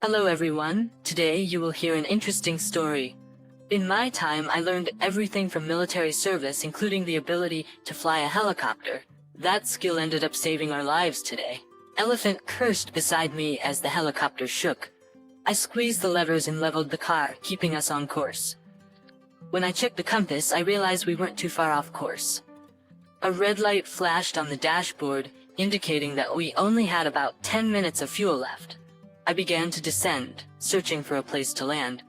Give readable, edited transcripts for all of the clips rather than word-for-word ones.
Hello everyone, today you will hear an interesting story. In my time I learned everything from military service, including the ability to fly a helicopter. That skill ended up saving our lives today. Elephant cursed beside me as the helicopter shook. I squeezed the levers and leveled the car, keeping us on course. When I checked the compass, I realized we weren't too far off course. A red light flashed on the dashboard, indicating that we only had about 10 minutes of fuel left. I began to descend, searching for a place to land.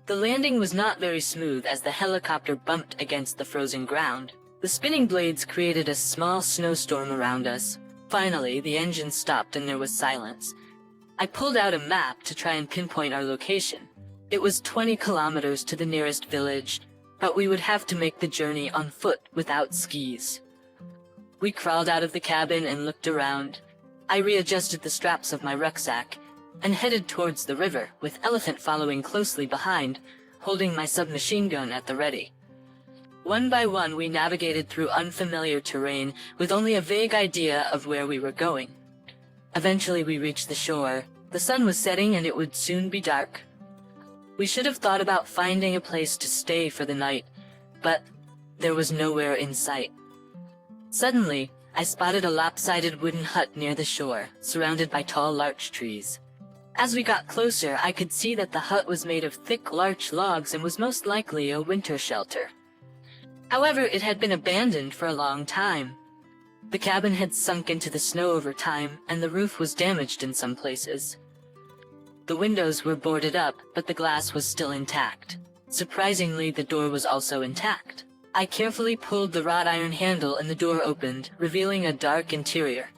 The landing was not very smooth as the helicopter bumped against the frozen ground. The spinning blades created a small snowstorm around us. Finally, the engine stopped and there was silence. I pulled out a map to try and pinpoint our location. It was 20 kilometers to the nearest village, but we would have to make the journey on foot without skis. We crawled out of the cabin and looked around. I readjusted the straps of my rucksack and headed towards the river, with Elephant following closely behind, holding my submachine gun at the ready. One by one we navigated through unfamiliar terrain with only a vague idea of where we were going. Eventually we reached the shore. The sun was setting and it would soon be dark. We should have thought about finding a place to stay for the night, but there was nowhere in sight. Suddenly, I spotted a lopsided wooden hut near the shore, surrounded by tall larch trees. As we got closer, I could see that the hut was made of thick larch logs and was most likely a winter shelter. However, it had been abandoned for a long time. The cabin had sunk into the snow over time, and the roof was damaged in some places. The windows were boarded up, but the glass was still intact. Surprisingly, the door was also intact. I carefully pulled the wrought iron handle and the door opened, revealing a dark interior.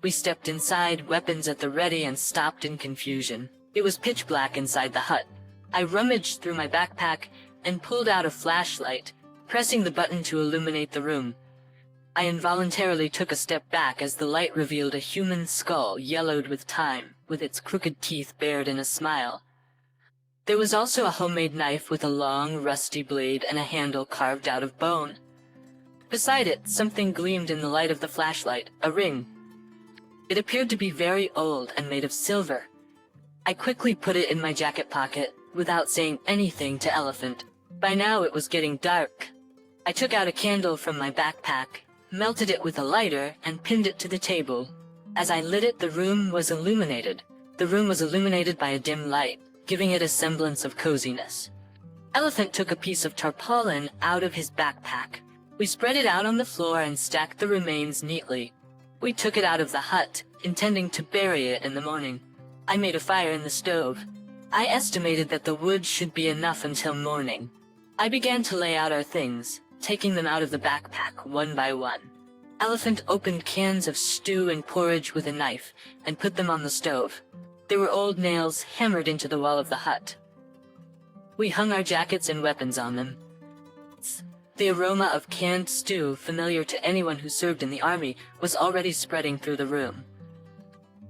We stepped inside, weapons at the ready, and stopped in confusion. It was pitch black inside the hut. I rummaged through my backpack and pulled out a flashlight, pressing the button to illuminate the room. I involuntarily took a step back as the light revealed a human skull yellowed with time, with its crooked teeth bared in a smile. There was also a homemade knife with a long, rusty blade and a handle carved out of bone. Beside it, something gleamed in the light of the flashlight, a ring. It appeared to be very old and made of silver. I quickly put it in my jacket pocket, without saying anything to Elephant. By now it was getting dark. I took out a candle from my backpack, melted it with a lighter, and pinned it to the table. As I lit it, the room was illuminated. The room was illuminated by a dim light, giving it a semblance of coziness. Elephant took a piece of tarpaulin out of his backpack. We spread it out on the floor and stacked the remains neatly. We took it out of the hut, intending to bury it in the morning. I made a fire in the stove. I estimated that the wood should be enough until morning. I began to lay out our things, taking them out of the backpack one by one. Elephant opened cans of stew and porridge with a knife and put them on the stove. There were old nails hammered into the wall of the hut. We hung our jackets and weapons on them. The aroma of canned stew, familiar to anyone who served in the army, was already spreading through the room.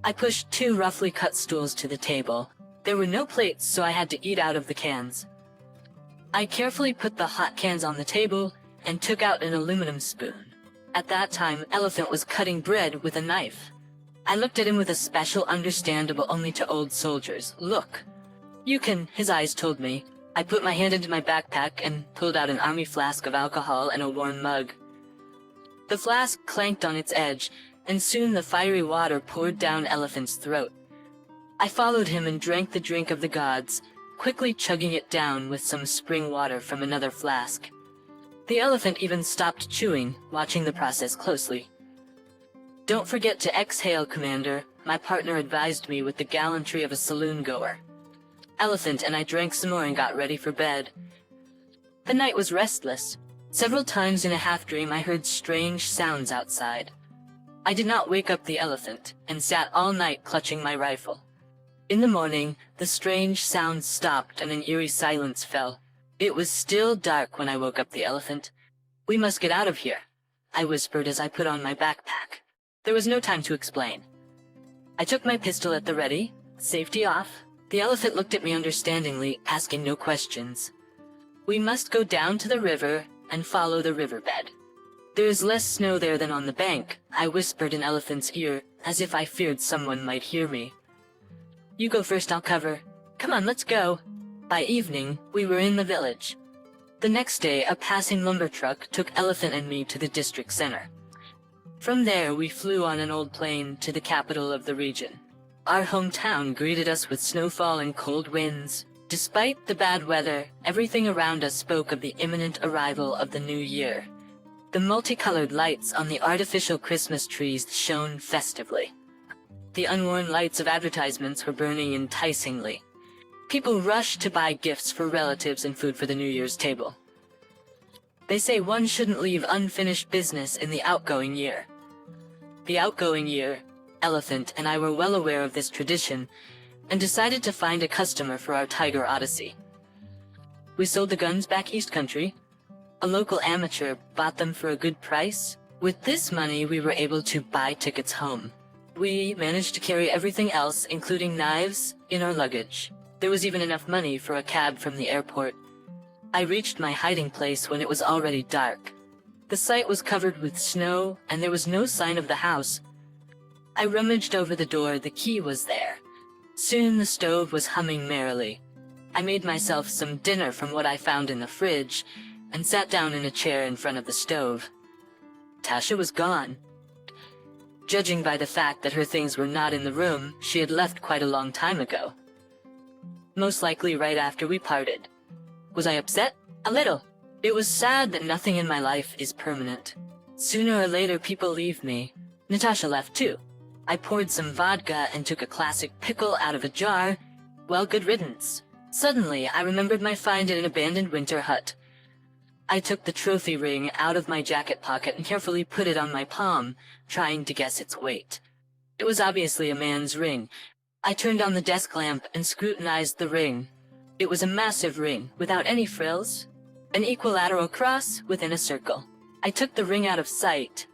I pushed 2 roughly cut stools to the table. There were no plates, so I had to eat out of the cans. I carefully put the hot cans on the table and took out an aluminum spoon. At that time, Elephant was cutting bread with a knife. I looked at him with a special understandable only to old soldiers. "Look. You can," his eyes told me. I put my hand into my backpack and pulled out an army flask of alcohol and a worn mug. The flask clanked on its edge, and soon the fiery water poured down Elephant's throat. I followed him and drank the drink of the gods, quickly chugging it down with some spring water from another flask. The Elephant even stopped chewing, watching the process closely. "Don't forget to exhale, Commander," my partner advised me with the gallantry of a saloon-goer. Elephant and I drank some more and got ready for bed. The night was restless. Several times in a half-dream I heard strange sounds outside. I did not wake up the Elephant, and sat all night clutching my rifle. In the morning, the strange sounds stopped and an eerie silence fell. It was still dark when I woke up the Elephant. "We must get out of here," I whispered as I put on my backpack. There was no time to explain. I took my pistol at the ready, safety off. The Elephant looked at me understandingly, asking no questions. "We must go down to the river and follow the riverbed. There is less snow there than on the bank," I whispered in Elephant's ear, as if I feared someone might hear me. You go first, I'll cover. Come on, let's go. By evening, we were in the village. The next day, a passing lumber truck took Elephant and me to the district center. From there, we flew on an old plane to the capital of the region. Our hometown greeted us with snowfall and cold winds. Despite the bad weather, everything around us spoke of the imminent arrival of the new year. The multicolored lights on the artificial Christmas trees shone festively. The unworn lights of advertisements were burning enticingly. People rushed to buy gifts for relatives and food for the New Year's table. They say one shouldn't leave unfinished business in the outgoing year. The outgoing year, Elephant and I were well aware of this tradition and decided to find a customer for our Tiger Odyssey. We sold the guns back East Country. A local amateur bought them for a good price. With this money, we were able to buy tickets home. We managed to carry everything else, including knives, in our luggage. There was even enough money for a cab from the airport. I reached my hiding place when it was already dark. The site was covered with snow, and there was no sign of the house. I rummaged over the door. The key was there. Soon the stove was humming merrily. I made myself some dinner from what I found in the fridge, and sat down in a chair in front of the stove. Tasha was gone. Judging by the fact that her things were not in the room, she had left quite a long time ago. Most likely right after we parted. Was I upset? A little. It was sad that nothing in my life is permanent. Sooner or later people leave me. Natasha left too. I poured some vodka and took a classic pickle out of a jar. Well, good riddance. Suddenly, I remembered my find in an abandoned winter hut. I took the trophy ring out of my jacket pocket and carefully put it on my palm, trying to guess its weight. It was obviously a man's ring. I turned on the desk lamp and scrutinized the ring. It was a massive ring, without any frills. An equilateral cross within a circle. I took the ring out of sight.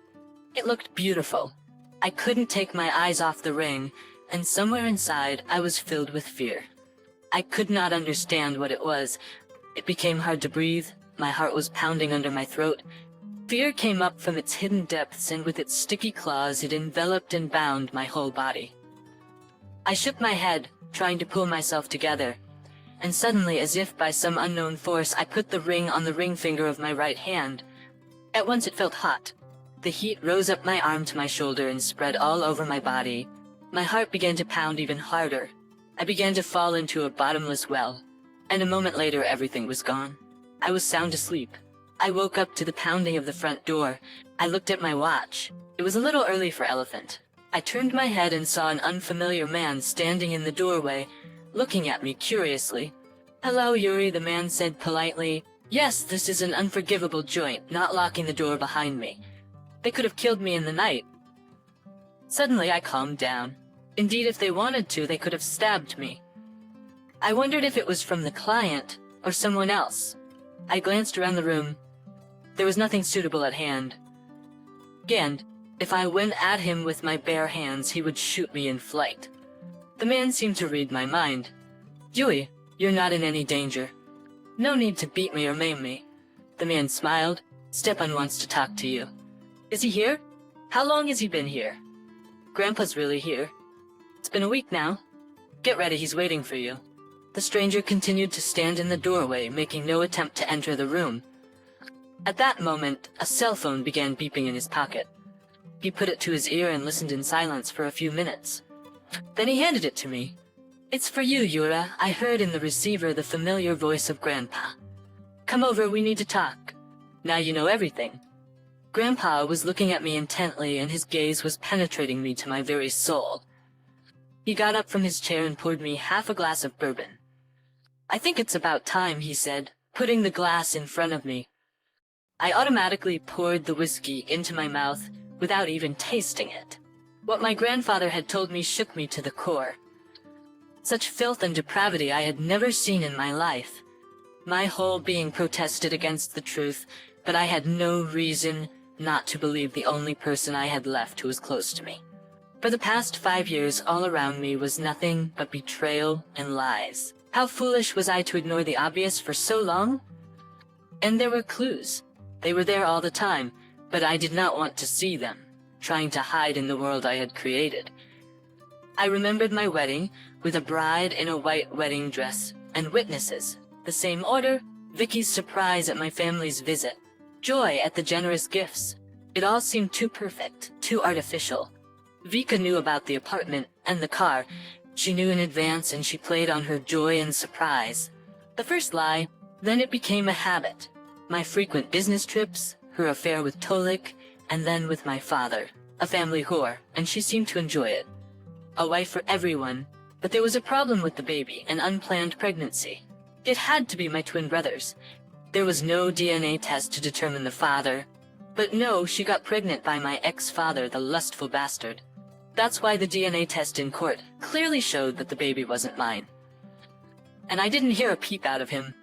It looked beautiful. I couldn't take my eyes off the ring, and somewhere inside I was filled with fear. I could not understand what it was. It became hard to breathe. My heart was pounding under my throat. Fear came up from its hidden depths, and with its sticky claws it enveloped and bound my whole body. I shook my head, trying to pull myself together, and suddenly, as if by some unknown force, I put the ring on the ring finger of my right hand. At once it felt hot. The heat rose up my arm to my shoulder and spread all over my body. My heart began to pound even harder. I began to fall into a bottomless well, and a moment later everything was gone. I was sound asleep. I woke up to the pounding of the front door. I looked at my watch. It was a little early for Elephant. I turned my head and saw an unfamiliar man standing in the doorway, looking at me curiously. "Hello, Yuri," the man said politely. "Yes, this is an unforgivable joint, not locking the door behind me. They could have killed me in the night." Suddenly I calmed down. Indeed, if they wanted to, they could have stabbed me. I wondered if it was from the client or someone else. I glanced around the room. There was nothing suitable at hand. Again, if I went at him with my bare hands, he would shoot me in flight. The man seemed to read my mind. "Yui, you're not in any danger. No need to beat me or maim me." The man smiled. "Stepan wants to talk to you." "Is he here? How long has he been here?" "Grandpa's really here. It's been a week now. Get ready, he's waiting for you." The stranger continued to stand in the doorway, making no attempt to enter the room. At that moment, a cell phone began beeping in his pocket. He put it to his ear and listened in silence for a few minutes. Then he handed it to me. "It's for you, Yura," I heard in the receiver the familiar voice of Grandpa. "Come over, we need to talk. Now you know everything." Grandpa was looking at me intently, and his gaze was penetrating me to my very soul. He got up from his chair and poured me half a glass of bourbon. "I think it's about time," he said, putting the glass in front of me. I automatically poured the whiskey into my mouth without even tasting it. What my grandfather had told me shook me to the core. Such filth and depravity I had never seen in my life. My whole being protested against the truth, but I had no reason not to believe the only person I had left who was close to me. For the past 5 years, all around me was nothing but betrayal and lies. How foolish was I to ignore the obvious for so long? And there were clues. They were there all the time, but I did not want to see them, trying to hide in the world I had created. I remembered my wedding, with a bride in a white wedding dress, and witnesses. The same order, Vicky's surprise at my family's visit, joy at the generous gifts. It all seemed too perfect, too artificial. Vika knew about the apartment and the car. She knew in advance and she played on her joy and surprise. The first lie, then it became a habit. My frequent business trips, her affair with Tolik, and then with my father, a family whore, and she seemed to enjoy it. A wife for everyone, but there was a problem with the baby, an unplanned pregnancy. It had to be my twin brothers. There was no DNA test to determine the father. But no, she got pregnant by my ex-father, the lustful bastard. That's why the DNA test in court clearly showed that the baby wasn't mine. And I didn't hear a peep out of him.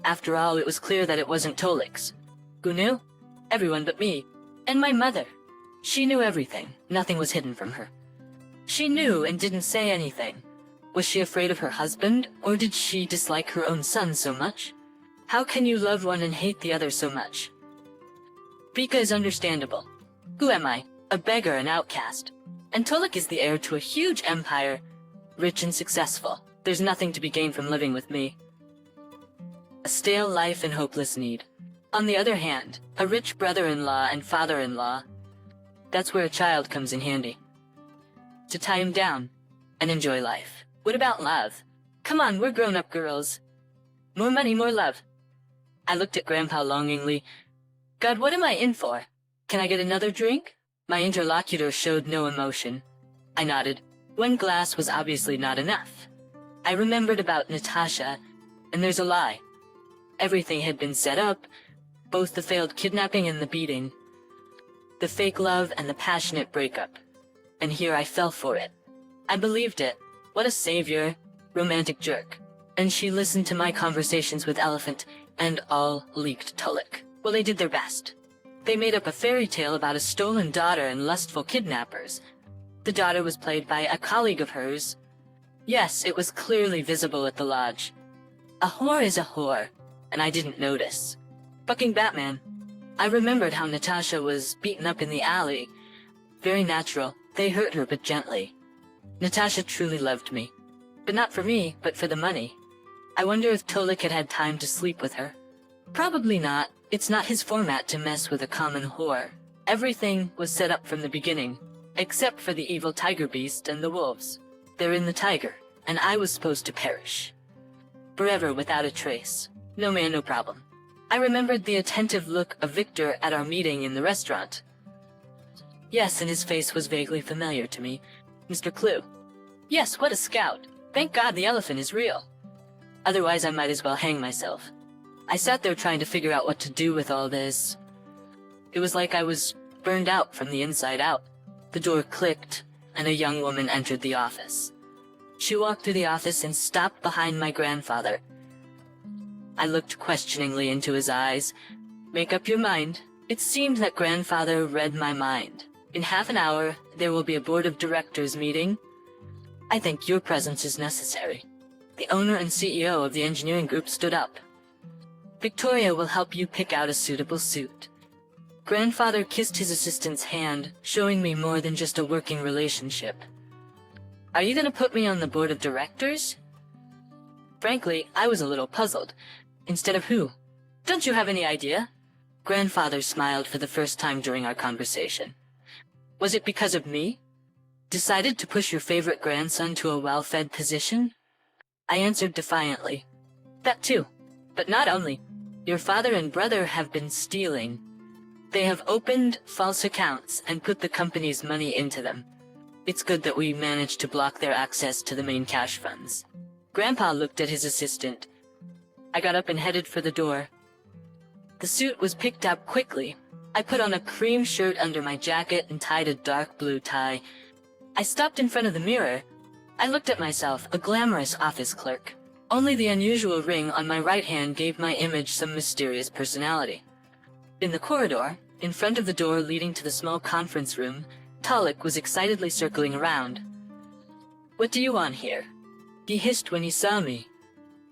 After all, it was clear that it wasn't Tolik's. Who knew? Everyone but me. And my mother. She knew everything. Nothing was hidden from her. She knew and didn't say anything. Was she afraid of her husband, or did she dislike her own son so much? How can you love one and hate the other so much? Vika is understandable. Who am I? A beggar, an outcast. And Tolik is the heir to a huge empire, rich and successful. There's nothing to be gained from living with me. A stale life and hopeless need. On the other hand, a rich brother-in-law and father-in-law. That's where a child comes in handy. To tie him down and enjoy life. What about love? Come on, we're grown-up girls. More money, more love. I looked at Grandpa longingly. God, what am I in for? Can I get another drink? My interlocutor showed no emotion. I nodded. One glass was obviously not enough. I remembered about Natasha, and there's a lie. Everything had been set up, both the failed kidnapping and the beating. The fake love and the passionate breakup. And here I fell for it. I believed it. What a savior, romantic jerk. And she listened to my conversations with Elephant, and all leaked Tolik. Well, they did their best. They made up a fairy tale about a stolen daughter and lustful kidnappers. The daughter was played by a colleague of hers. Yes, it was clearly visible at the lodge. A whore is a whore, and I didn't notice. Fucking Batman. I remembered how Natasha was beaten up in the alley. Very natural. They hurt her, but gently. Natasha truly loved me. But not for me, but for the money. I wonder if Tolik had had time to sleep with her. Probably not. It's not his format to mess with a common whore. Everything was set up from the beginning, except for the evil tiger beast and the wolves. They're in the tiger, and I was supposed to perish. Forever without a trace. No man, no problem. I remembered the attentive look of Victor at our meeting in the restaurant. Yes, and his face was vaguely familiar to me. Mr. Clue. Yes, what a scout. Thank God the elephant is real. Otherwise I might as well hang myself. I sat there trying to figure out what to do with all this. It was like I was burned out from the inside out. The door clicked, and a young woman entered the office. She walked through the office and stopped behind my grandfather. I looked questioningly into his eyes. Make up your mind. It seemed that grandfather read my mind. In half an hour, there will be a board of directors meeting. I think your presence is necessary. The owner and CEO of the engineering group stood up. Victoria will help you pick out a suitable suit. Grandfather kissed his assistant's hand, showing me more than just a working relationship. Are you going to put me on the board of directors? Frankly, I was a little puzzled. Instead of who? Don't you have any idea? Grandfather smiled for the first time during our conversation. Was it because of me? Decided to push your favorite grandson to a well-fed position? I answered defiantly. That too. But not only. Your father and brother have been stealing. They have opened false accounts and put the company's money into them. It's good that we managed to block their access to the main cash funds. Grandpa looked at his assistant. I got up and headed for the door. The suit was picked up quickly. I put on a cream shirt under my jacket and tied a dark blue tie. I stopped in front of the mirror. I looked at myself, a glamorous office clerk. Only the unusual ring on my right hand gave my image some mysterious personality. In the corridor, in front of the door leading to the small conference room, Tolik was excitedly circling around. What do you want here? He hissed when he saw me.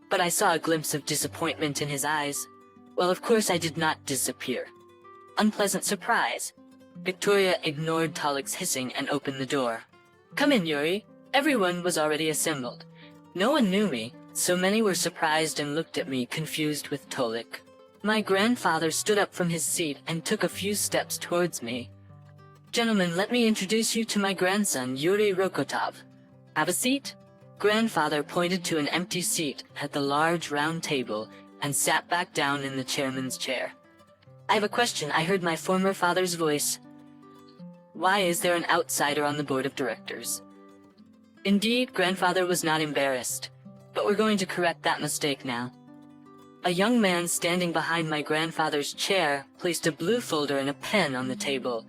But I saw a glimpse of disappointment in his eyes. Well, of course I did not disappear. Unpleasant surprise. Victoria ignored Tolik's hissing and opened the door. Come in, Yuri. Everyone was already assembled. No one knew me, so many were surprised and looked at me, confused with Tolik. My grandfather stood up from his seat and took a few steps towards me. "Gentlemen, let me introduce you to my grandson, Yuri Rokotov. Have a seat." Grandfather pointed to an empty seat at the large round table and sat back down in the chairman's chair. "I have a question. I heard my former father's voice. Why is there an outsider on the board of directors?" Indeed, grandfather was not embarrassed, but we're going to correct that mistake now. A young man standing behind my grandfather's chair placed a blue folder and a pen on the table.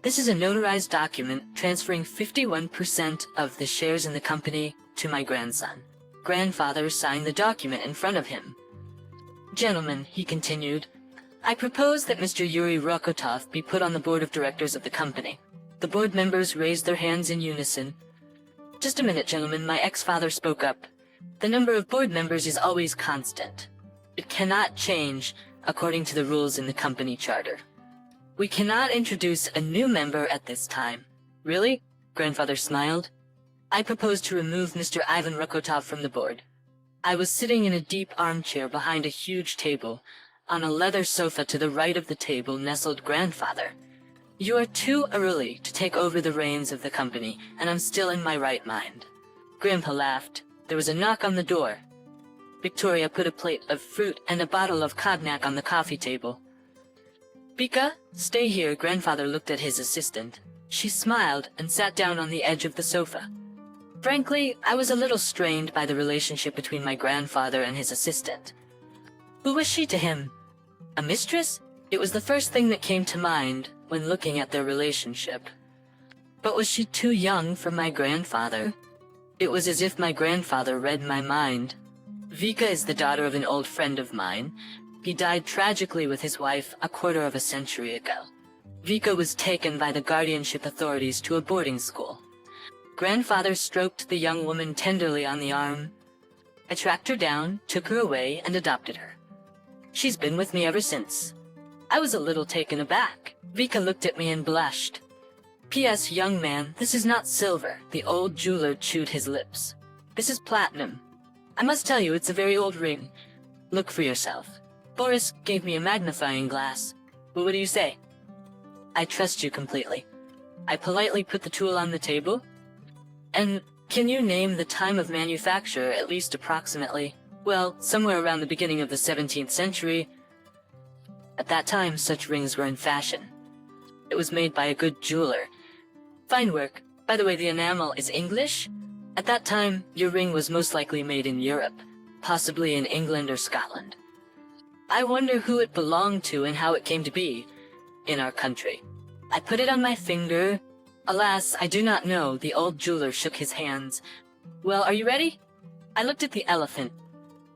"This is a notarized document transferring 51% of the shares in the company to my grandson." Grandfather signed the document in front of him. "Gentlemen," he continued, "I propose that Mr. Yuri Rokotov be put on the board of directors of the company." The board members raised their hands in unison. "Just a minute, gentlemen," my ex-father spoke up. "The number of board members is always constant. It cannot change according to the rules in the company charter. We cannot introduce a new member at this time." "Really?" Grandfather smiled. "I propose to remove Mr. Ivan Rokotov from the board." I was sitting in a deep armchair behind a huge table. On a leather sofa to the right of the table nestled grandfather. "You are too early to take over the reins of the company, and I'm still in my right mind." Grandpa laughed. There was a knock on the door. Victoria put a plate of fruit and a bottle of cognac on the coffee table. "Vika, stay here." Grandfather looked at his assistant. She smiled and sat down on the edge of the sofa. Frankly, I was a little strained by the relationship between my grandfather and his assistant. Who was she to him? A mistress? It was the first thing that came to mind when looking at their relationship. But was she too young for my grandfather? It was as if my grandfather read my mind. Vika is the daughter of an old friend of mine. He died tragically with his wife a quarter of a century ago. Vika was taken by the guardianship authorities to a boarding school. Grandfather stroked the young woman tenderly on the arm. I tracked her down, took her away, and adopted her. She's been with me ever since. I was a little taken aback. Vika looked at me and blushed. "P.S. young man, this is not silver." The old jeweler chewed his lips. "This is platinum. I must tell you, it's a very old ring. Look for yourself. Boris gave me a magnifying glass. Well, what do you say?" "I trust you completely." I politely put the tool on the table. "And can you name the time of manufacture, at least approximately?" "Well, somewhere around the beginning of the 17th century. At that time, such rings were in fashion. It was made by a good jeweler. Fine work. By the way, the enamel is English? At that time, your ring was most likely made in Europe, possibly in England or Scotland. I wonder who it belonged to and how it came to be in our country." I put it on my finger. "Alas, I do not know." The old jeweler shook his hands. "Well, are you ready?" I looked at the elephant.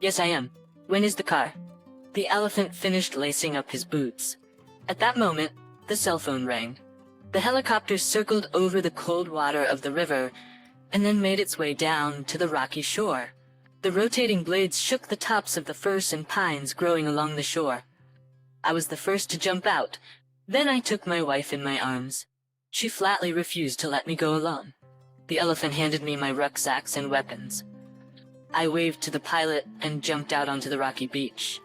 "Yes, I am. When is the car?" The elephant finished lacing up his boots. At that moment, the cell phone rang. The helicopter circled over the cold water of the river and then made its way down to the rocky shore. The rotating blades shook the tops of the firs and pines growing along the shore. I was the first to jump out. Then I took my wife in my arms. She flatly refused to let me go alone. The elephant handed me my rucksacks and weapons. I waved to the pilot and jumped out onto the rocky beach.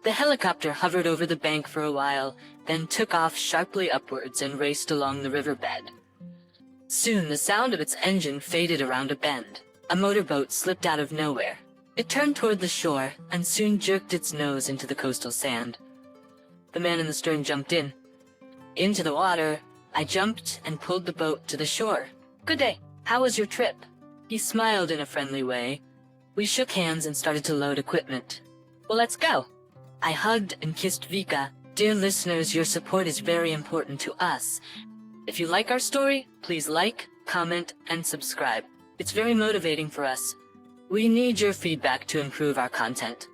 The helicopter hovered over the bank for a while, then took off sharply upwards and raced along the riverbed. Soon the sound of its engine faded around a bend. A motorboat slipped out of nowhere. It turned toward the shore and soon jerked its nose into the coastal sand. The man in the stern jumped in. Into the water, I jumped and pulled the boat to the shore. "Good day. How was your trip?" He smiled in a friendly way. We shook hands and started to load equipment. "Well, let's go." I hugged and kissed Vika. Dear listeners, your support is very important to us. If you like our story, please like, comment, and subscribe. It's very motivating for us. We need your feedback to improve our content.